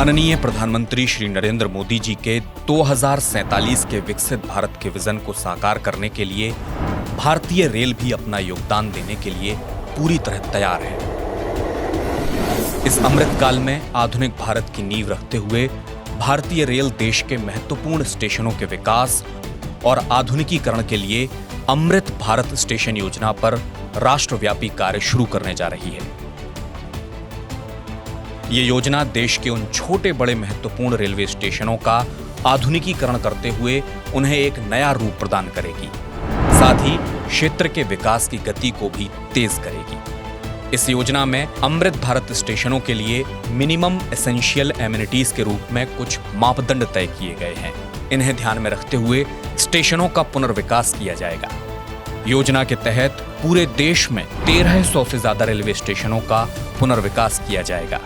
माननीय प्रधानमंत्री श्री नरेंद्र मोदी जी के 2047 के विकसित भारत के विजन को साकार करने के लिए भारतीय रेल भी अपना योगदान देने के लिए पूरी तरह तैयार है। इस अमृतकाल में आधुनिक भारत की नींव रखते हुए भारतीय रेल देश के महत्वपूर्ण स्टेशनों के विकास और आधुनिकीकरण के लिए अमृत भारत स्टेशन योजना पर राष्ट्रव्यापी कार्य शुरू करने जा रही है। ये योजना देश के उन छोटे बड़े महत्वपूर्ण रेलवे स्टेशनों का आधुनिकीकरण करते हुए उन्हें एक नया रूप प्रदान करेगी, साथ ही क्षेत्र के विकास की गति को भी तेज करेगी। इस योजना में अमृत भारत स्टेशनों के लिए मिनिमम एसेंशियल एमिनिटीज के रूप में कुछ मापदंड तय किए गए हैं। इन्हें ध्यान में रखते हुए स्टेशनों का पुनर्विकास किया जाएगा। योजना के तहत पूरे देश में 1300 से ज्यादा रेलवे स्टेशनों का पुनर्विकास किया जाएगा।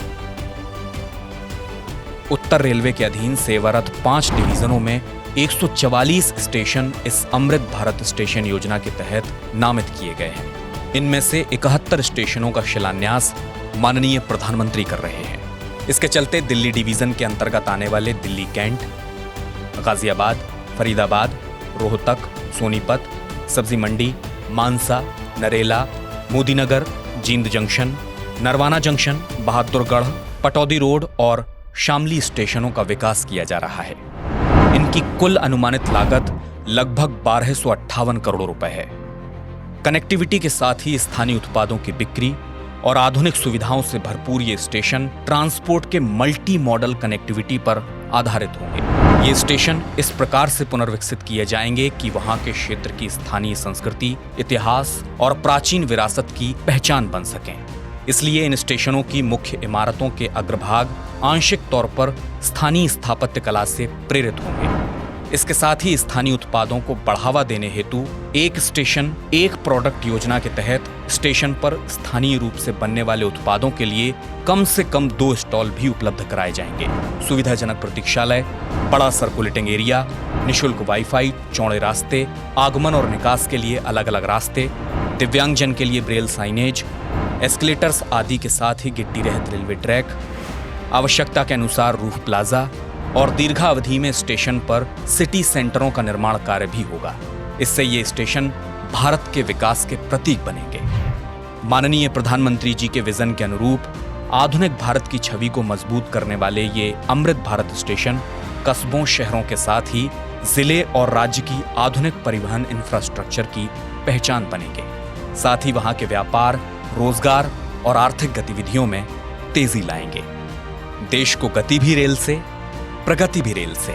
उत्तर रेलवे के अधीन सेवारत 5 डिवीजनों में 144 स्टेशन इस अमृत भारत स्टेशन योजना के तहत नामित किए गए हैं। इनमें से 71 स्टेशनों का शिलान्यास माननीय प्रधानमंत्री कर रहे हैं। इसके चलते दिल्ली डिवीजन के अंतर्गत आने वाले Delhi cantt, Ghaziabad, Faridabad, Rohtak, Sonipat, Sabzi Mandi, Mansa, Narela, Modinagar, Jind junction, Narwana junction, Bahadurgarh, Pataudi road और शामली स्टेशनों का विकास किया जा रहा है। इनकी कुल अनुमानित लागत लगभग 1258 करोड़ रुपए है। कनेक्टिविटी के साथ ही स्थानीय उत्पादों की बिक्री और आधुनिक सुविधाओं से भरपूर ये स्टेशन ट्रांसपोर्ट के मल्टी मॉडल कनेक्टिविटी पर आधारित होंगे। ये स्टेशन इस प्रकार से पुनर्विकसित किए जाएंगे कि वहां के क्षेत्र की स्थानीय संस्कृति, इतिहास और प्राचीन विरासत की पहचान बन सकें। इसलिए इन स्टेशनों की मुख्य इमारतों के अग्रभाग आंशिक तौर पर स्थानीय स्थापत्य कला से प्रेरित होंगे। इसके साथ ही स्थानीय उत्पादों को बढ़ावा देने हेतु एक स्टेशन एक प्रोडक्ट योजना के तहत स्टेशन पर स्थानीय रूप से बनने वाले उत्पादों के लिए कम से कम 2 स्टॉल भी उपलब्ध कराए जाएंगे। सुविधाजनक प्रतीक्षालय, बड़ा सर्कुलेटिंग एरिया, निःशुल्क वाईफाई, चौड़े रास्ते, आगमन और निकास के लिए अलग अलग रास्ते, दिव्यांगजन के लिए ब्रेल साइनेज, एस्केलेटर्स आदि के साथ ही गिट्टी रहित रेलवे ट्रैक, आवश्यकता के अनुसार रूफ प्लाजा और दीर्घावधि में स्टेशन पर सिटी सेंटरों का निर्माण कार्य भी होगा। इससे ये स्टेशन भारत के विकास के प्रतीक बनेंगे। माननीय प्रधानमंत्री जी के विजन के अनुरूप आधुनिक भारत की छवि को मजबूत करने वाले ये अमृत भारत स्टेशन कस्बों, शहरों के साथ ही जिले और राज्य की आधुनिक परिवहन इंफ्रास्ट्रक्चर की पहचान बनेंगे। साथ ही वहां के व्यापार, रोजगार और आर्थिक गतिविधियों में तेजी लाएंगे। देश को गति भी रेल से, प्रगति भी रेल से।